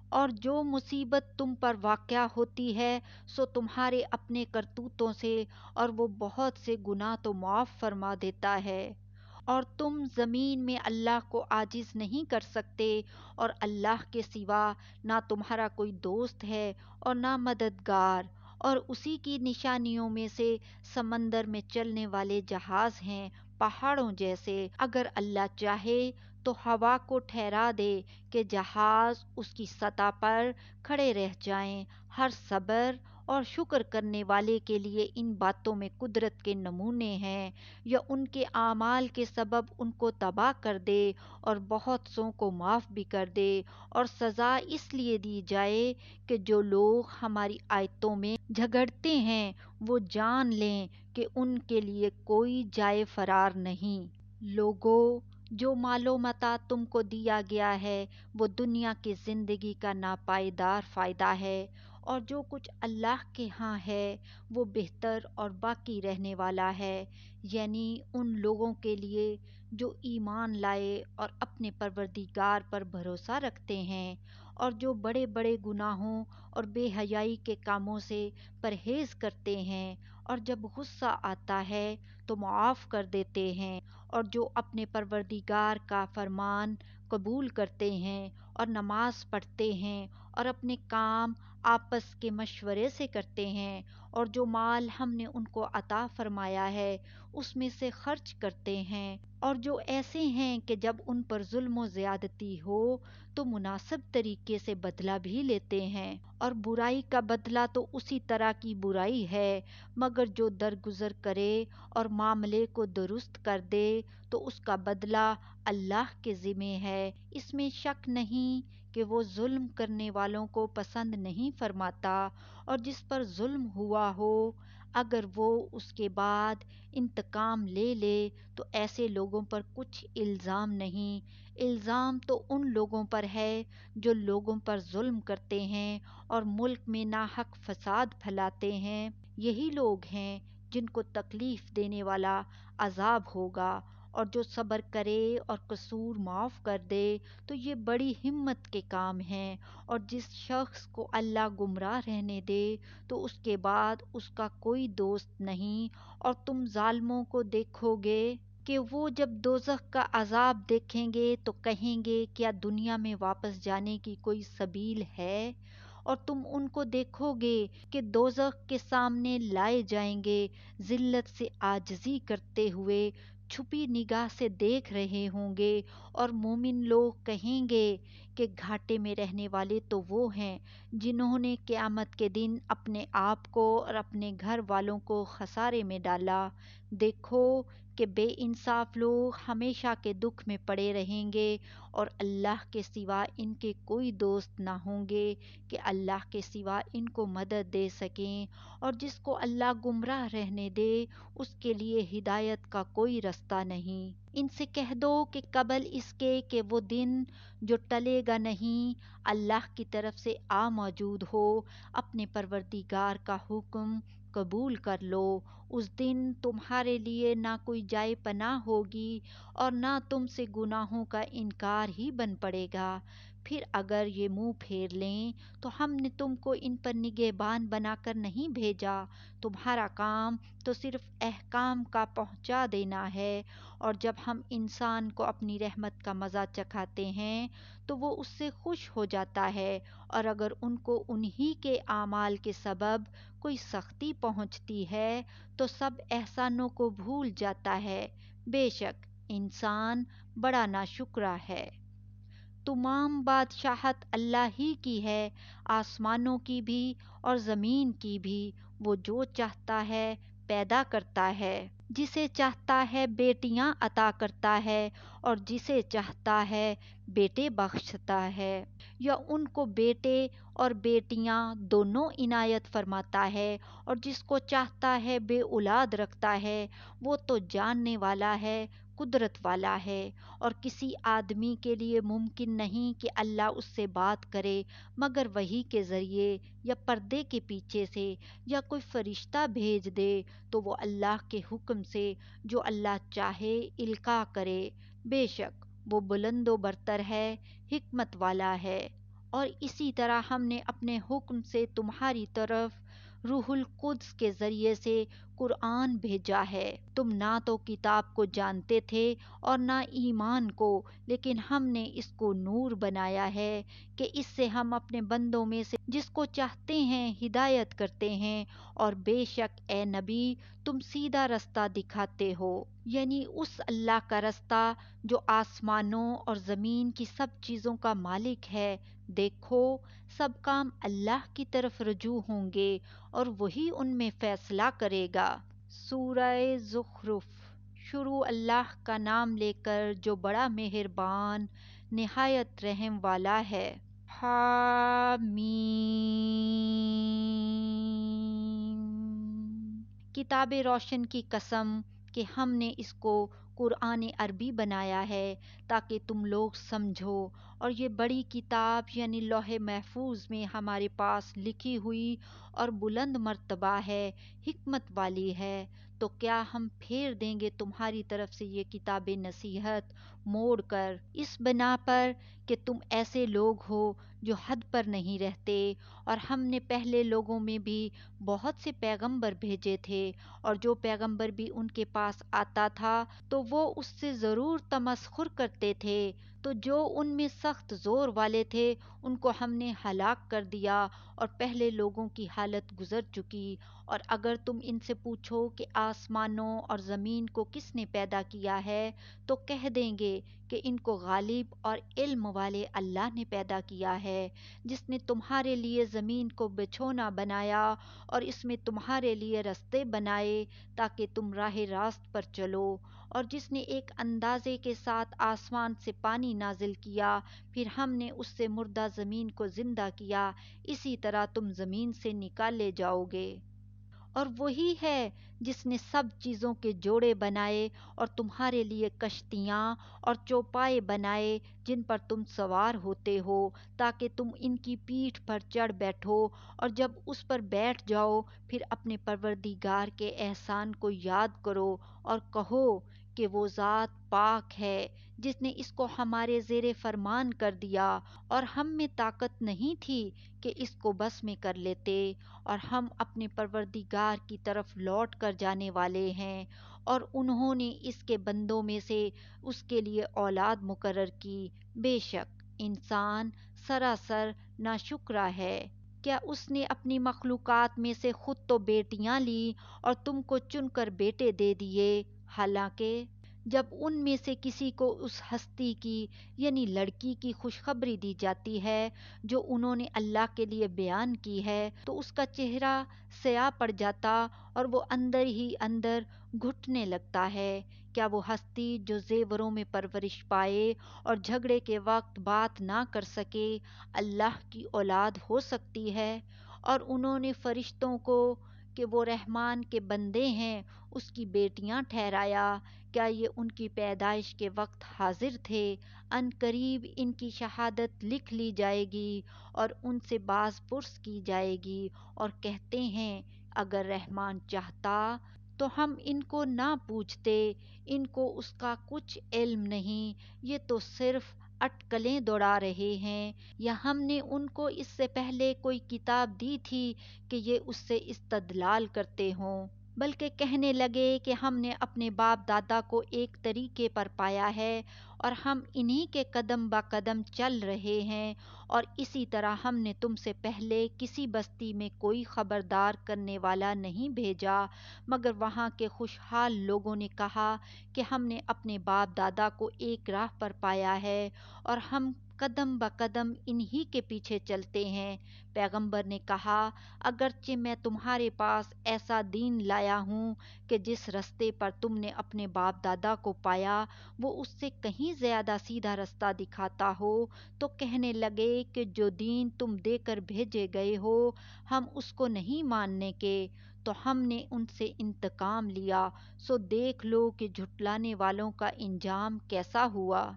اور جو مصیبت تم پر واقع ہوتی ہے سو تمہارے اپنے کرتوتوں سے، اور وہ بہت سے گناہ تو معاف فرما دیتا ہے۔ اور تم زمین میں اللہ کو عاجز نہیں کر سکتے، اور اللہ کے سوا نہ تمہارا کوئی دوست ہے اور نہ مددگار۔ اور اسی کی نشانیوں میں سے سمندر میں چلنے والے جہاز ہیں، پہاڑوں جیسے۔ اگر اللہ چاہے تو ہوا کو ٹھہرا دے کہ جہاز اس کی سطح پر کھڑے رہ جائیں۔ ہر صبر اور شکر کرنے والے کے لیے ان باتوں میں قدرت کے نمونے ہیں۔ یا ان کے اعمال کے سبب ان کو تباہ کر دے اور بہت سوں کو معاف بھی کر دے، اور سزا اس لیے دی جائے کہ جو لوگ ہماری آیتوں میں جھگڑتے ہیں وہ جان لیں کہ ان کے لیے کوئی جائے فرار نہیں۔ لوگو، جو مال و متاع تم کو دیا گیا ہے وہ دنیا کی زندگی کا ناپائیدار فائدہ ہے، اور جو کچھ اللہ کے ہاں ہے وہ بہتر اور باقی رہنے والا ہے، یعنی ان لوگوں کے لیے جو ایمان لائے اور اپنے پروردگار پر بھروسہ رکھتے ہیں، اور جو بڑے بڑے گناہوں اور بے حیائی کے کاموں سے پرہیز کرتے ہیں، اور جب غصہ آتا ہے تو معاف کر دیتے ہیں، اور جو اپنے پروردگار کا فرمان قبول کرتے ہیں اور نماز پڑھتے ہیں اور اپنے کام آپس کے مشورے سے کرتے ہیں، اور جو مال ہم نے ان کو عطا فرمایا ہے اس میں سے خرچ کرتے ہیں، اور جو ایسے ہیں کہ جب ان پر ظلم و زیادتی ہو تو مناسب طریقے سے بدلہ بھی لیتے ہیں، اور برائی کا بدلہ تو اسی طرح کی برائی ہے، مگر جو درگزر کرے اور معاملے کو درست کر دے تو اس کا بدلہ اللہ کے ذمہ ہے۔ اس میں شک نہیں کہ وہ ظلم کرنے والوں کو پسند نہیں فرماتا، اور جس پر ظلم ہوا ہو اگر وہ اس کے بعد انتقام لے لے تو ایسے لوگوں پر کچھ الزام نہیں۔ الزام تو ان لوگوں پر ہے جو لوگوں پر ظلم کرتے ہیں اور ملک میں ناحق فساد پھیلاتے ہیں۔ یہی لوگ ہیں جن کو تکلیف دینے والا عذاب ہوگا، اور جو صبر کرے اور قصور معاف کر دے تو یہ بڑی ہمت کے کام ہیں۔ اور جس شخص کو اللہ گمراہ رہنے دے تو اس کے بعد اس کا کوئی دوست نہیں، اور تم ظالموں کو دیکھو گے کہ وہ جب دوزخ کا عذاب دیکھیں گے تو کہیں گے کیا دنیا میں واپس جانے کی کوئی سبیل ہے؟ اور تم ان کو دیکھو گے کہ دوزخ کے سامنے لائے جائیں گے، ذلت سے عاجزی کرتے ہوئے چھپی نگاہ سے دیکھ رہے ہوں گے، اور مومن لوگ کہیں گے کہ گھاٹے میں رہنے والے تو وہ ہیں جنہوں نے قیامت کے دن اپنے آپ کو اور اپنے گھر والوں کو خسارے میں ڈالا۔ دیکھو کہ بے انصاف لوگ ہمیشہ کے دکھ میں پڑے رہیں گے، اور اللہ کے سوا ان کے کوئی دوست نہ ہوں گے کہ اللہ کے سوا ان کو مدد دے سکیں، اور جس کو اللہ گمراہ رہنے دے اس کے لیے ہدایت کا کوئی رستہ نہیں۔ ان سے کہہ دو کہ قبل اس کے کہ وہ دن جو ٹلے گا نہیں اللہ کی طرف سے آ موجود ہو، اپنے پروردگار کا حکم قبول کر لو۔ اس دن تمہارے لیے نہ کوئی جائے پناہ ہوگی اور نہ تم سے گناہوں کا انکار ہی بن پڑے گا۔ پھر اگر یہ منہ پھیر لیں تو ہم نے تم کو ان پر نگہبان بنا کر نہیں بھیجا، تمہارا کام تو صرف احکام کا پہنچا دینا ہے، اور جب ہم انسان کو اپنی رحمت کا مزہ چکھاتے ہیں تو وہ اس سے خوش ہو جاتا ہے، اور اگر ان کو انہی کے اعمال کے سبب کوئی سختی پہنچتی ہے تو سب احسانوں کو بھول جاتا ہے۔ بے شک انسان بڑا ناشکرا ہے۔ تمام بادشاہت اللہ ہی کی ہے، آسمانوں کی بھی اور زمین کی بھی۔ وہ جو چاہتا ہے پیدا کرتا ہے، جسے چاہتا ہے بیٹیاں عطا کرتا ہے اور جسے چاہتا ہے بیٹے بخشتا ہے، یا ان کو بیٹے اور بیٹیاں دونوں عنایت فرماتا ہے، اور جس کو چاہتا ہے بے اولاد رکھتا ہے۔ وہ تو جاننے والا ہے، قدرت والا ہے، اور کسی آدمی کے لیے ممکن نہیں کہ اللہ اس سے بات کرے مگر وحی کے ذریعے یا پردے کے پیچھے سے، یا کوئی فرشتہ بھیج دے تو وہ اللہ کے حکم سے جو اللہ چاہے القاء کرے۔ بے شک وہ بلند و برتر ہے، حکمت والا ہے۔ اور اسی طرح ہم نے اپنے حکم سے تمہاری طرف روح القدس کے ذریعے سے قرآن بھیجا ہے۔ تم نہ تو کتاب کو جانتے تھے اور نہ ایمان کو، لیکن ہم نے اس کو نور بنایا ہے کہ اس سے ہم اپنے بندوں میں سے جس کو چاہتے ہیں ہدایت کرتے ہیں، اور بے شک اے نبی تم سیدھا رستہ دکھاتے ہو، یعنی اس اللہ کا رستہ جو آسمانوں اور زمین کی سب چیزوں کا مالک ہے۔ دیکھو سب کام اللہ کی طرف رجوع ہوں گے اور وہی ان میں فیصلہ کرے گا۔ سورہ زخرف۔ شروع اللہ کا نام لے کر جو بڑا مہربان نہایت رحم والا ہے۔ حامیم۔ کتاب روشن کی قسم کہ ہم نے اس کو قرآن عربی بنایا ہے تاکہ تم لوگ سمجھو، اور یہ بڑی کتاب یعنی لوح محفوظ میں ہمارے پاس لکھی ہوئی اور بلند مرتبہ ہے، حکمت والی ہے۔ تو کیا ہم پھیر دیں گے تمہاری طرف سے یہ کتاب نصیحت موڑ کر، اس بنا پر کہ تم ایسے لوگ ہو جو حد پر نہیں رہتے، اور ہم نے پہلے لوگوں میں بھی بہت سے پیغمبر بھیجے تھے، اور جو پیغمبر بھی ان کے پاس آتا تھا تو وہ اس سے ضرور تمسخر کرتے تھے، تو جو ان میں سخت زور والے تھے ان کو ہم نے ہلاک کر دیا، اور پہلے لوگوں کی حالت گزر چکی۔ اور اگر تم ان سے پوچھو کہ آسمانوں اور زمین کو کس نے پیدا کیا ہے تو کہہ دیں گے کہ ان کو غالب اور علم والے اللہ نے پیدا کیا ہے، جس نے تمہارے لیے زمین کو بچھونا بنایا اور اس میں تمہارے لیے رستے بنائے تاکہ تم راہ راست پر چلو، اور جس نے ایک اندازے کے ساتھ آسمان سے پانی نازل کیا، پھر ہم نے اس سے مردہ زمین کو زندہ کیا، اسی طرح تم زمین سے نکالے جاؤ گے۔ اور وہی ہے جس نے سب چیزوں کے جوڑے بنائے اور تمہارے لیے کشتیاں اور چوپائے بنائے جن پر تم سوار ہوتے ہو تاکہ تم ان کی پیٹھ پر چڑھ بیٹھو، اور جب اس پر بیٹھ جاؤ پھر اپنے پروردگار کے احسان کو یاد کرو اور کہو کہ وہ ذات پاک ہے جس نے اس کو ہمارے زیر فرمان کر دیا، اور ہم میں طاقت نہیں تھی کہ اس کو بس میں کر لیتے، اور ہم اپنے پروردگار کی طرف لوٹ کر جانے والے ہیں، اور انہوں نے اس کے بندوں میں سے اس کے لیے اولاد مقرر کی۔ بے شک انسان سراسر ناشکرا ہے۔ کیا اس نے اپنی مخلوقات میں سے خود تو بیٹیاں لی اور تم کو چن کر بیٹے دے دیے، حالانکہ جب ان میں سے کسی کو اس ہستی کی یعنی لڑکی کی خوشخبری دی جاتی ہے جو انہوں نے اللہ کے لیے بیان کی ہے تو اس کا چہرہ سیاہ پڑ جاتا اور وہ اندر ہی اندر گھٹنے لگتا ہے۔ کیا وہ ہستی جو زیوروں میں پرورش پائے اور جھگڑے کے وقت بات نہ کر سکے اللہ کی اولاد ہو سکتی ہے؟ اور انہوں نے فرشتوں کو کہ وہ رحمان کے بندے ہیں اس کی بیٹیاں ٹھہرایا، کیا یہ ان کی پیدائش کے وقت حاضر تھے؟ ان قریب ان کی شہادت لکھ لی جائے گی اور ان سے باز پرس کی جائے گی، اور کہتے ہیں اگر رحمان چاہتا تو ہم ان کو نہ پوچھتے، ان کو اس کا کچھ علم نہیں، یہ تو صرف اٹکلیں دوڑا رہے ہیں، یا ہم نے ان کو اس سے پہلے کوئی کتاب دی تھی کہ یہ اس سے استدلال کرتے ہوں؟ بلکہ کہنے لگے کہ ہم نے اپنے باپ دادا کو ایک طریقے پر پایا ہے اور ہم انہی کے قدم با قدم چل رہے ہیں، اور اسی طرح ہم نے تم سے پہلے کسی بستی میں کوئی خبردار کرنے والا نہیں بھیجا، مگر وہاں کے خوشحال لوگوں نے کہا کہ ہم نے اپنے باپ دادا کو ایک راہ پر پایا ہے اور ہم قدم با قدم انہی کے پیچھے چلتے ہیں۔ پیغمبر نے کہا اگرچہ میں تمہارے پاس ایسا دین لایا ہوں کہ جس رستے پر تم نے اپنے باپ دادا کو پایا وہ اس سے کہیں زیادہ سیدھا رستہ دکھاتا ہو، تو کہنے لگے کہ جو دین تم دے کر بھیجے گئے ہو ہم اس کو نہیں ماننے کے، تو ہم نے ان سے انتقام لیا، سو دیکھ لو کہ جھٹلانے والوں کا انجام کیسا ہوا۔